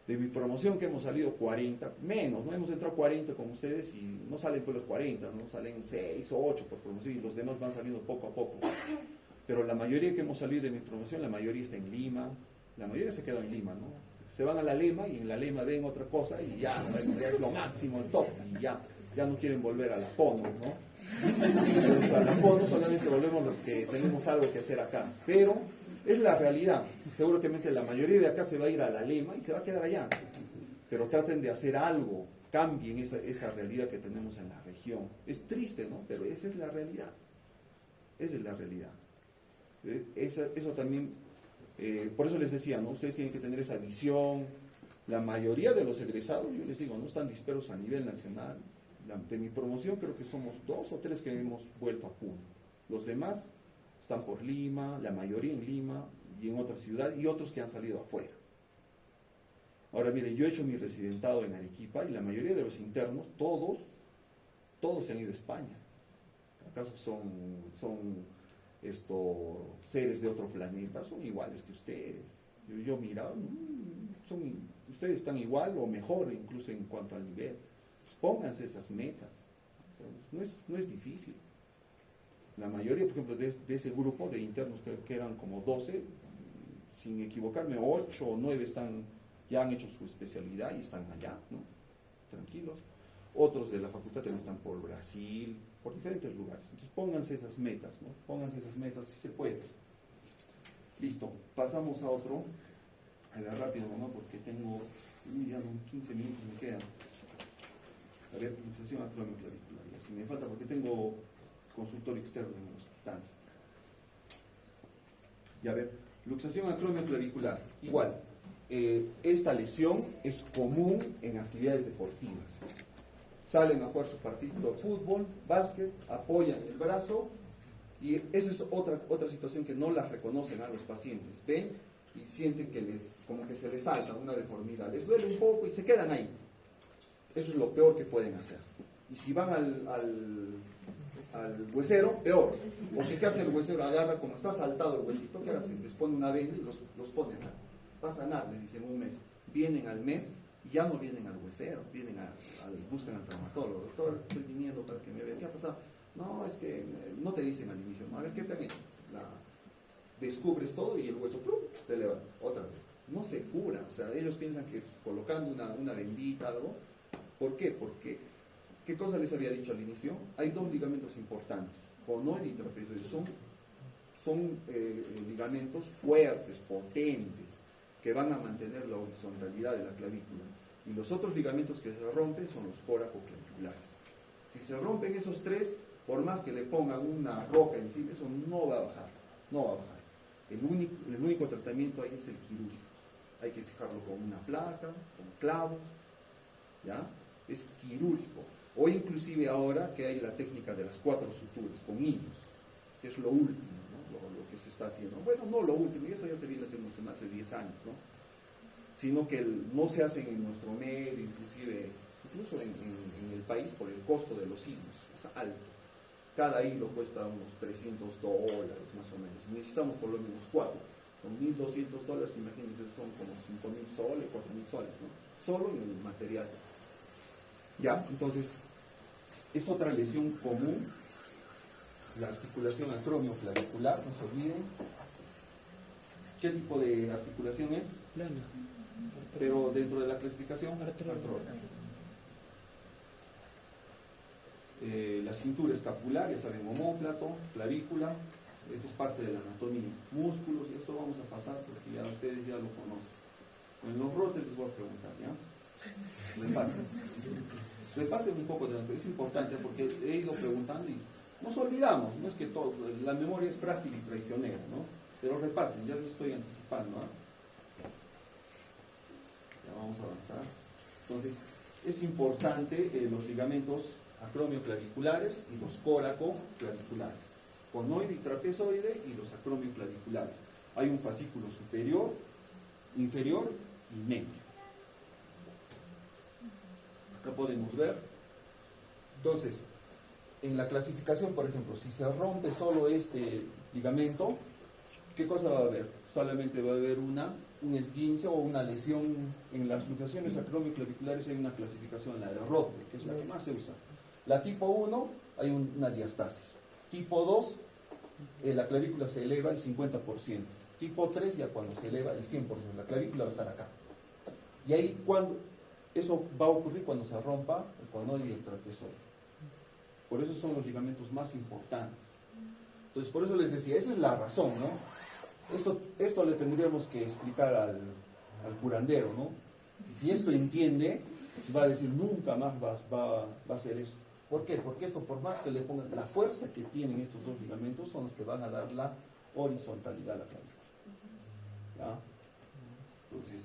De mi promoción que hemos salido 40, menos, ¿no? Hemos entrado 40 con ustedes y no salen pues los 40, ¿no? Salen 6 o 8 por promoción y los demás van saliendo poco a poco. Pero la mayoría que hemos salido de mi promoción, la mayoría está en Lima, la mayoría se queda en Lima, ¿no? Se van a la Lema y en la Lema ven otra cosa y ya es lo máximo, el top, y ya no quieren volver a la PONO, ¿no? Entonces, a la PONO solamente volvemos los que tenemos algo que hacer acá, pero es la realidad. Seguramente la mayoría de acá se va a ir a la Lema y se va a quedar allá, pero traten de hacer algo, cambien esa realidad que tenemos en la región. Es triste, ¿no? Pero esa es la realidad. Esa es la realidad. Eso también... por eso les decía, ¿no? Ustedes tienen que tener esa visión. La mayoría de los egresados, yo les digo, no están dispersos a nivel nacional. De mi promoción creo que somos 2 o 3 que hemos vuelto a Puno. Los demás están por Lima, la mayoría en Lima y en otra ciudad, y otros que han salido afuera. Ahora miren, yo he hecho mi residentado en Arequipa y la mayoría de los internos, todos se han ido a España. ¿Acaso son seres de otro planeta? Son iguales que ustedes. Yo miraba, ustedes están igual o mejor incluso en cuanto al nivel. Pues pónganse esas metas. No es difícil. La mayoría, por ejemplo, de ese grupo de internos que eran como 12, sin equivocarme, 8 o 9 ya han hecho su especialidad y están allá, ¿no? Tranquilos. otros de la facultad también están por Brasil, por diferentes lugares. Entonces pónganse esas metas, ¿no? Pónganse esas metas si se puede. Listo, pasamos a otro. A ver, rápido, ¿no? Porque tengo ya 15 minutos me quedan. A ver, luxación acromioclavicular. Y así me falta porque tengo consultorio externo en el hospital. Y a ver, luxación acromioclavicular. Igual, esta lesión es común en actividades deportivas. Salen a jugar su partidito de fútbol, básquet, apoyan el brazo y esa es otra situación que no las reconocen a los pacientes. Ven y sienten que como que se les salta una deformidad, les duele un poco y se quedan ahí. Eso es lo peor que pueden hacer. Y si van al huesero, peor. Porque ¿qué hace el huesero? Agarra, como está saltado el huesito, ¿qué hace? Les pone una venda y los pone acá. Pasa nada, les dicen un mes. Vienen al mes y ya no vienen al huesero, buscan al traumatólogo. Doctor, estoy viniendo para que me vea. ¿Qué ha pasado? No, es que no te dicen al inicio. A ver, ¿qué te han hecho? Descubres todo y el hueso se levanta otra vez. No se cura. O sea, ellos piensan que colocando una bendita, algo. ¿Por qué? Porque, ¿qué cosa les había dicho al inicio? Hay dos ligamentos importantes, conoide y trapezoide. Son ligamentos fuertes, potentes, que van a mantener la horizontalidad de la clavícula. Y los otros ligamentos que se rompen son los coracoclaviculares. Si se rompen esos tres, por más que le pongan una roca encima, eso no va a bajar. No va a bajar. El único tratamiento ahí es el quirúrgico. Hay que fijarlo con una placa, con clavos, ¿ya? Es quirúrgico. O inclusive ahora que hay la técnica de las 4 suturas, con hilos, que es lo último, ¿no? Lo que se está haciendo. Bueno, no lo último, y eso ya se viene haciendo hace 10 años, ¿no? Sino que no se hacen en nuestro medio, incluso en el país, por el costo de los hilos. Es alto. Cada hilo cuesta unos $300 más o menos. Necesitamos por lo menos 4. Son $1.200, imagínense, son como 5.000 soles, 4.000 soles, ¿no? Solo en el material. Ya, entonces, es otra lesión común, la articulación acromioclavicular, no se olviden. ¿Qué tipo de articulación es? Plana. Pero dentro de la clasificación, Artrógrada. La cintura escapular, ya saben, omóplato, clavícula, esto es parte de la anatomía, músculos, y esto vamos a pasar porque ya ustedes ya lo conocen. En los rotes les voy a preguntar, ¿ya? Repasen un poco de anatomía, es importante porque he ido preguntando y nos olvidamos, no es que todo, la memoria es frágil y traicionera, ¿no? Pero repasen, ya les estoy anticipando, ¿ah? Ya vamos a avanzar. Entonces, es importante los ligamentos acromioclaviculares y los coracoclaviculares, conoide y trapezoide y los acromioclaviculares. Hay un fascículo superior, inferior y medio. Acá podemos ver. Entonces, en la clasificación, por ejemplo, si se rompe solo este ligamento, ¿qué cosa va a haber? Solamente va a haber un esguince o una lesión. En las luxaciones acromioclaviculares hay una clasificación, la de Rothberg, que es la que más se usa. La tipo 1, hay una diastasis. Tipo 2, la clavícula se eleva el 50%. Tipo 3, ya cuando se eleva el 100%, la clavícula va a estar acá. Y ahí, eso va a ocurrir cuando se rompa el conoide y el trapezoide. Por eso son los ligamentos más importantes. Entonces, por eso les decía, esa es la razón, ¿no? Esto le tendríamos que explicar al curandero, ¿no? Si esto entiende, pues va a decir, nunca más va a hacer eso. ¿Por qué? Porque esto, por más que le pongan la fuerza que tienen estos dos ligamentos, son los que van a dar la horizontalidad a la clavícula. ¿Ya? Entonces,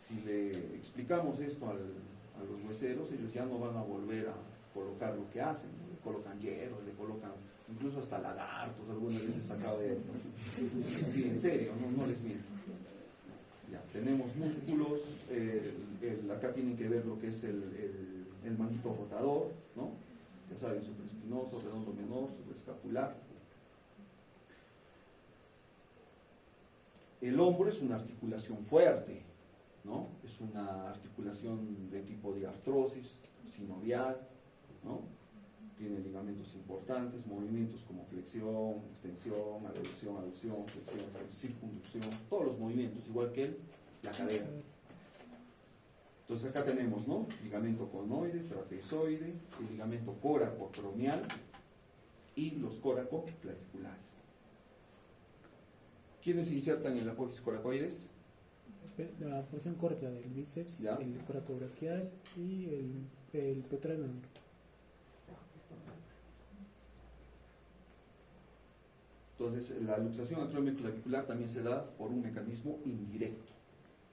si le explicamos esto a los hueseros, ellos ya no van a volver a colocar lo que hacen, ¿no? Le colocan hierro, le colocan incluso hasta lagartos, algunas veces sacado de... Sí, en serio, no les miento. Ya, tenemos músculos, acá tienen que ver lo que es el manguito rotador, ¿no? Ya saben, supraespinoso, redondo menor, supraescapular. El hombro es una articulación fuerte, ¿no? Es una articulación de tipo de artrosis sinovial, ¿no? Tiene ligamentos importantes, movimientos como flexión, extensión, aducción, flexión, circunducción, todos los movimientos, igual que la cadera. Entonces acá tenemos, ¿no? Ligamento conoide, trapezoide, el ligamento coracoacromial y los coracoclaviculares. ¿Quiénes se insertan en la apófisis coracoides? La porción corta del bíceps, ¿Ya? el coracobraquial y el pectoral menor. Entonces, la luxación acromioclavicular también se da por un mecanismo indirecto.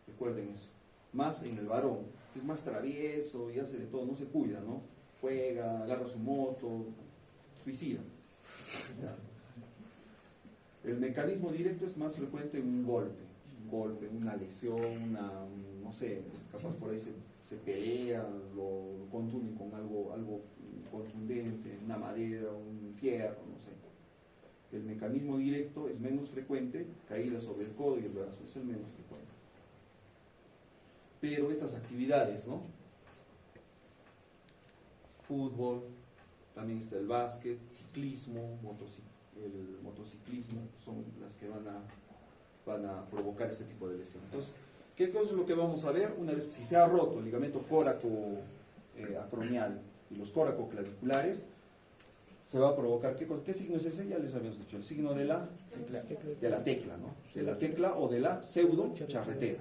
Recuerden eso. Más en el varón, que es más travieso y hace de todo, no se cuida, ¿no? Juega, agarra su moto, suicida. ¿Ya? El mecanismo directo es más frecuente en un golpe, una lesión, no sé, capaz por ahí se pelea, lo contunden con algo contundente, una madera, un fierro, no sé. El mecanismo directo es menos frecuente, caída sobre el codo y el brazo, es el menos frecuente. Pero estas actividades, ¿no? Fútbol, también está el básquet, ciclismo, el motociclismo, son las que van a provocar este tipo de lesión. Entonces, ¿qué cosa es lo que vamos a ver? Una vez, si se ha roto el ligamento coracoacromial y los coracoclaviculares, se va a provocar, ¿qué signo es ese? Ya les habíamos dicho, el signo de la tecla, ¿no? De la tecla o de la pseudo-charretera.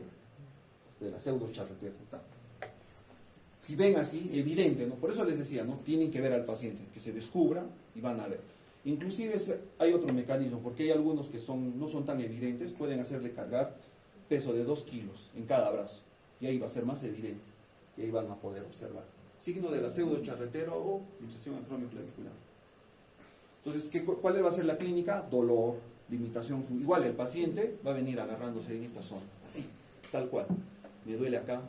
De la pseudo-charretera. Si ven así, evidente, ¿no? Por eso les decía, ¿no? Tienen que ver al paciente, que se descubra y van a ver. Inclusive hay otro mecanismo, porque hay algunos que no son tan evidentes, pueden hacerle cargar peso de 2 kilos en cada brazo, y ahí va a ser más evidente, y ahí van a poder observar. Signo de la pseudo-charretera o luxación acromioclavicular. Entonces, ¿cuál va a ser la clínica? Dolor, limitación. Igual el paciente va a venir agarrándose en esta zona, así, tal cual. Me duele acá,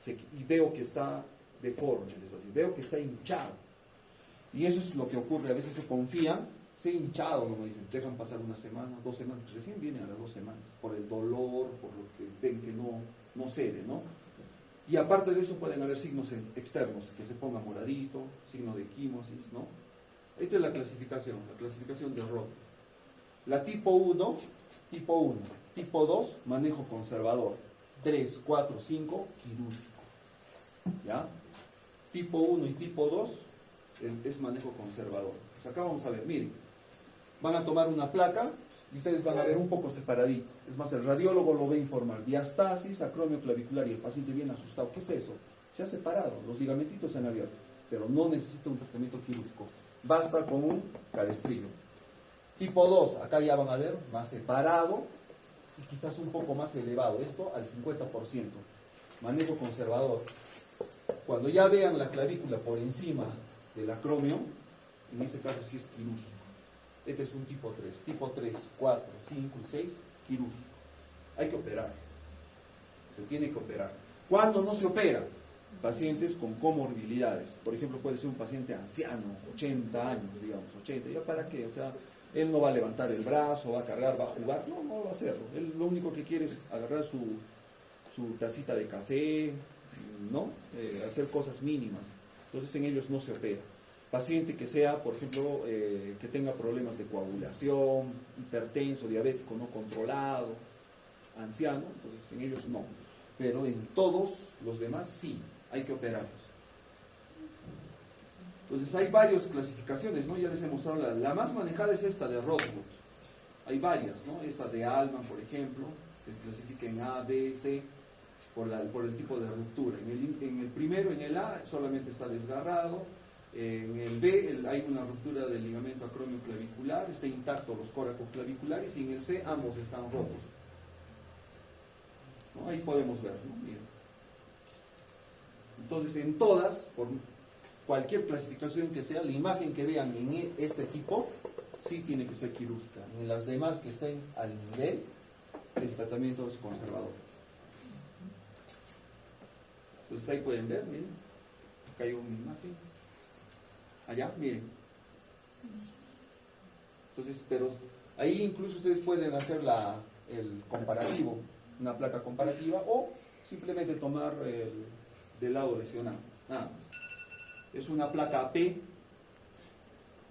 y veo que está deforme, veo que está hinchado. Y eso es lo que ocurre, a veces se confían, se ha hinchado, no me dicen, dejan pasar una semana, 2 semanas, recién vienen a las 2 semanas, por el dolor, por lo que ven que no cede, ¿no? Y aparte de eso pueden haber signos externos, que se ponga moradito, signo de quimosis, ¿no? Esta es la clasificación de ROT. La tipo 1, tipo 2, manejo conservador, 3, 4, 5, quirúrgico, ¿ya? Tipo 1 y tipo 2 es manejo conservador. Pues acá vamos a ver, miren, van a tomar una placa y ustedes van a ver un poco separadito. Es más, el radiólogo lo va a informar, diastasis acromioclavicular, y el paciente viene asustado. ¿Qué es eso? Se ha separado, los ligamentitos se han abierto, pero no necesita un tratamiento quirúrgico. Basta con un cabestrillo. Tipo 2, acá ya van a ver más separado y quizás un poco más elevado, esto al 50%. Manejo conservador. Cuando ya vean la clavícula por encima del acromio, en este caso sí es quirúrgico. Este es un tipo 3. Tipo 3, 4, 5 y 6, quirúrgico. Hay que operar. Se tiene que operar. ¿Cuándo no se opera? Pacientes con comorbilidades. Por ejemplo, puede ser un paciente anciano, 80 años, digamos, 80. ¿Ya para qué? O sea, él no va a levantar el brazo, va a cargar, va a jugar. No va a hacerlo. Él lo único que quiere es agarrar su tacita de café, ¿no? Hacer cosas mínimas. Entonces en ellos no se opera. Paciente que sea, por ejemplo, que tenga problemas de coagulación, hipertenso, diabético no controlado, anciano, entonces en ellos no. Pero en todos los demás sí, hay que operarlos. Entonces hay varias clasificaciones, ¿no? Ya les he mostrado, la más manejada es esta de Rothwood. Hay varias, ¿no? Esta de Alman, por ejemplo, que se clasifica en A, B, C, por el tipo de ruptura. En el primero, en el A, solamente está desgarrado. En el B hay una ruptura del ligamento acromioclavicular, está intacto los coracoclaviculares, y en el C ambos están rotos. ¿No? Ahí podemos ver, ¿no? Miren. Entonces, en todas, por cualquier clasificación que sea, la imagen que vean en este tipo, sí tiene que ser quirúrgica. En las demás que estén al nivel, el tratamiento es conservador. Entonces ahí pueden ver, miren, acá hay una imagen, allá, miren. Entonces, pero ahí incluso ustedes pueden hacer el comparativo, una placa comparativa, o simplemente tomar del lado lesionado, nada más. Es una placa AP.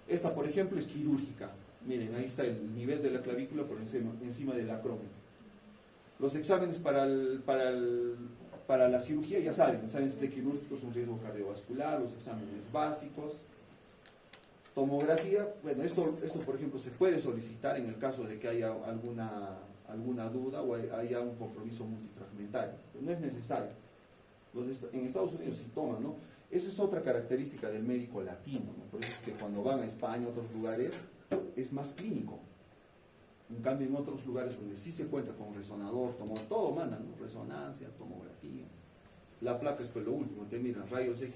Esta, por ejemplo, es quirúrgica. Miren, ahí está el nivel de la clavícula por encima del acromio. Los exámenes para para la cirugía, ya saben, exámenes prequirúrgicos, un riesgo cardiovascular, los exámenes básicos. Tomografía, bueno, esto por ejemplo se puede solicitar en el caso de que haya alguna duda o haya un compromiso multifragmentario, pero no es necesario. En Estados Unidos sí toman, ¿no? Esa es otra característica del médico latino, ¿no? Por eso es que cuando van a España, a otros lugares, es más clínico. En cambio, en otros lugares donde sí se cuenta con resonador, todo mandan, ¿no? Resonancia, tomografía. La placa es pues lo último, te miran, rayos X.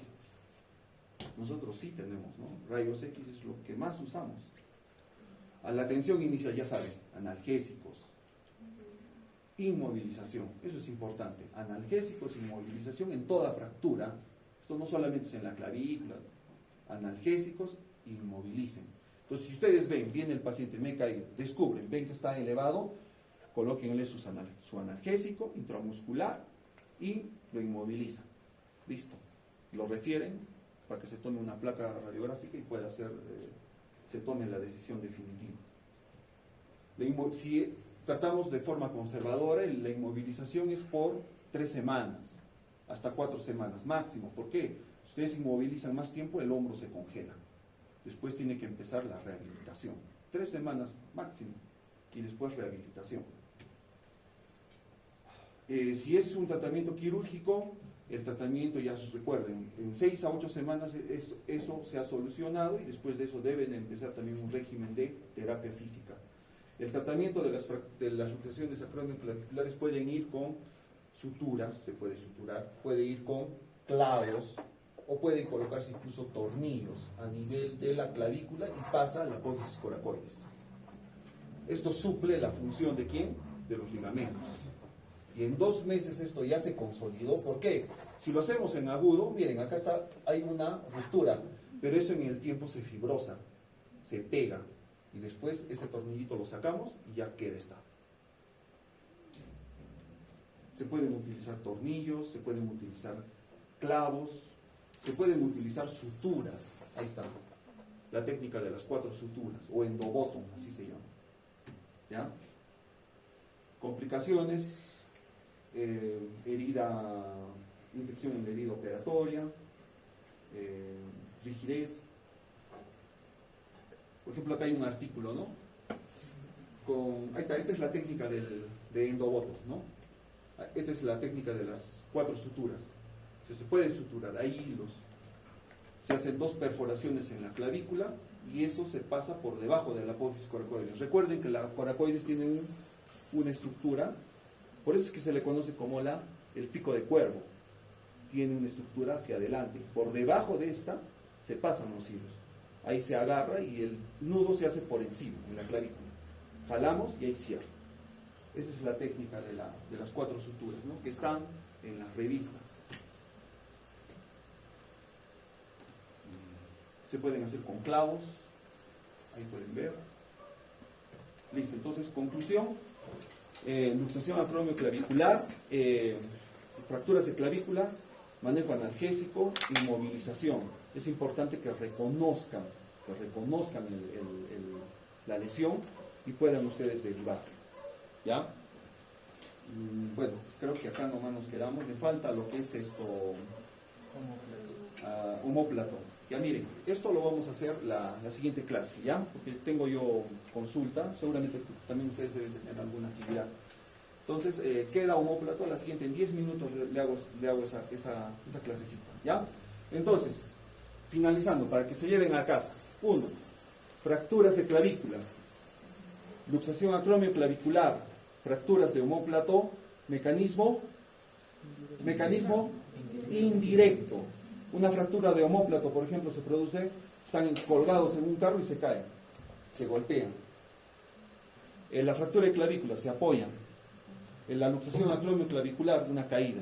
Nosotros sí tenemos, ¿no? Rayos X es lo que más usamos. A la atención inicial, ya saben, analgésicos, inmovilización, eso es importante. Analgésicos, inmovilización en toda fractura. Esto no solamente es en la clavícula, analgésicos, inmovilicen. Entonces, si ustedes ven, viene el paciente, me he caído, descubren, ven que está elevado, colóquenle su analgésico intramuscular y lo inmovilizan. Listo. Lo refieren para que se tome una placa radiográfica y pueda se tome la decisión definitiva. Si tratamos de forma conservadora, la inmovilización es por 3 semanas, hasta 4 semanas máximo. ¿Por qué? Si ustedes inmovilizan más tiempo, el hombro se congela. Después tiene que empezar la rehabilitación. 3 semanas máximo y después rehabilitación. Si es un tratamiento quirúrgico, el tratamiento, ya recuerden, en 6 a 8 semanas eso se ha solucionado y después de eso deben empezar también un régimen de terapia física. El tratamiento de las luxaciones acromioclaviculares pueden ir con suturas, se puede suturar, puede ir con clavos o pueden colocarse incluso tornillos a nivel de la clavícula y pasa a la apófisis coracoides. Esto suple la función ¿de quién? De los ligamentos. Y en 2 meses esto ya se consolidó. ¿Por qué? Si lo hacemos en agudo, miren, acá hay una ruptura, pero eso en el tiempo se fibrosa, se pega, y después este tornillito lo sacamos y ya queda estable. Se pueden utilizar tornillos, se pueden utilizar clavos, se pueden utilizar suturas. Ahí está, la técnica de las 4 suturas, o endobotom, así se llama. ¿Ya? Complicaciones. Infección en la herida operatoria, rigidez. Por ejemplo, acá hay un artículo, ¿no? Ahí está, esta es la técnica de endobotom, ¿no? Esta es la técnica de las 4 suturas. O sea, se pueden suturar, hay hilos. Se hacen 2 perforaciones en la clavícula y eso se pasa por debajo de la apófisis coracoides. Recuerden que la coracoides tiene una estructura. Por eso es que se le conoce como el pico de cuervo. Tiene una estructura hacia adelante. Por debajo de esta se pasan los hilos. Ahí se agarra y el nudo se hace por encima, en la clavícula. Jalamos y ahí cierra. Esa es la técnica de las 4 suturas, ¿no? Que están en las revistas. Se pueden hacer con clavos. Ahí pueden ver. Listo, entonces, conclusión. Luxación acromioclavicular, fracturas de clavícula, manejo analgésico, inmovilización. Es importante que reconozcan la lesión y puedan ustedes derivar. ¿Ya? Bueno, creo que acá nomás nos quedamos. Me falta lo que es esto, omóplato. Ya miren, esto lo vamos a hacer la siguiente clase, ¿ya? Porque tengo yo consulta, seguramente también ustedes deben tener alguna actividad. Entonces, queda omóplato, la siguiente, en 10 minutos le hago esa clasecita, ¿ya? Entonces, finalizando, para que se lleven a casa. 1. Fracturas de clavícula, luxación acromioclavicular, fracturas de omóplato, mecanismo indirecto. Una fractura de omóplato, por ejemplo, se produce, están colgados en un carro y se caen, se golpean. En la fractura de clavícula se apoyan. En la luxación acromioclavicular, una caída.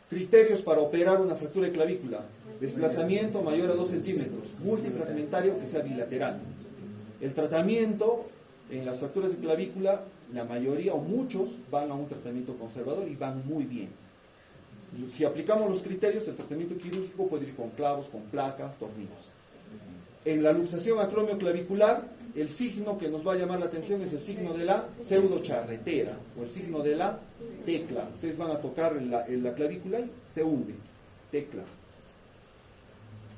Criterios para operar una fractura de clavícula: desplazamiento mayor a 2 centímetros, multifragmentario que sea bilateral. El tratamiento en las fracturas de clavícula, la mayoría o muchos van a un tratamiento conservador y van muy bien. Si aplicamos los criterios, el tratamiento quirúrgico puede ir con clavos, con placa, tornillos. En la luxación acromioclavicular, el signo que nos va a llamar la atención es el signo de la pseudocharretera o el signo de la tecla. Ustedes van a tocar en la clavícula y se hunde, tecla.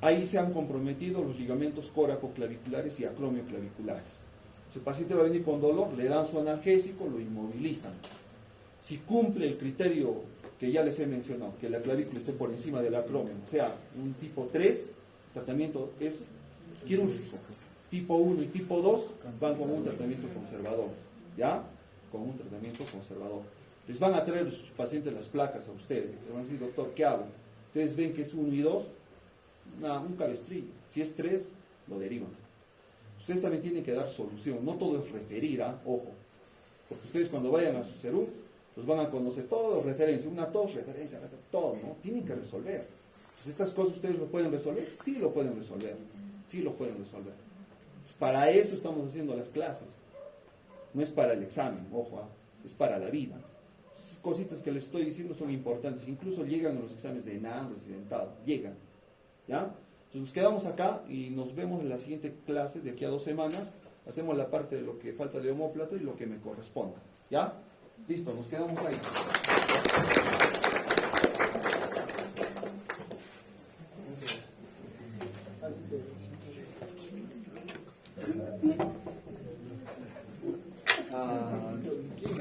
Ahí se han comprometido los ligamentos córacoclaviculares y acromioclaviculares. Si el paciente va a venir con dolor, le dan su analgésico, lo inmovilizan. Si cumple el criterio que ya les he mencionado, que la clavícula esté por encima del acromio, o sea, un tipo 3, el tratamiento es quirúrgico. Tipo 1 y tipo 2 van con un tratamiento conservador, ¿ya? Con un tratamiento conservador. Les van a traer sus pacientes las placas a ustedes. Les van a decir, doctor, ¿qué hago? Ustedes ven que es 1 y 2, un cabestrillo. Si es 3, lo derivan. Ustedes también tienen que dar solución. No todo es referir, ojo. Porque ustedes cuando vayan a su CERU, los van a conocer todo, referencia, una tos, referencia, todo, ¿no? Tienen que resolver. Entonces, ¿estas cosas ustedes lo pueden resolver? Sí lo pueden resolver. Sí lo pueden resolver. Para eso estamos haciendo las clases. No es para el examen, ojo, es para la vida. Esas cositas que les estoy diciendo son importantes. Incluso llegan a los exámenes de ENAM, residentado. Llegan. ¿Ya? Entonces nos quedamos acá y nos vemos en la siguiente clase de aquí a 2 semanas. Hacemos la parte de lo que falta de omóplato y lo que me corresponda. ¿Ya? Listo, nos quedamos ahí. ¿Quién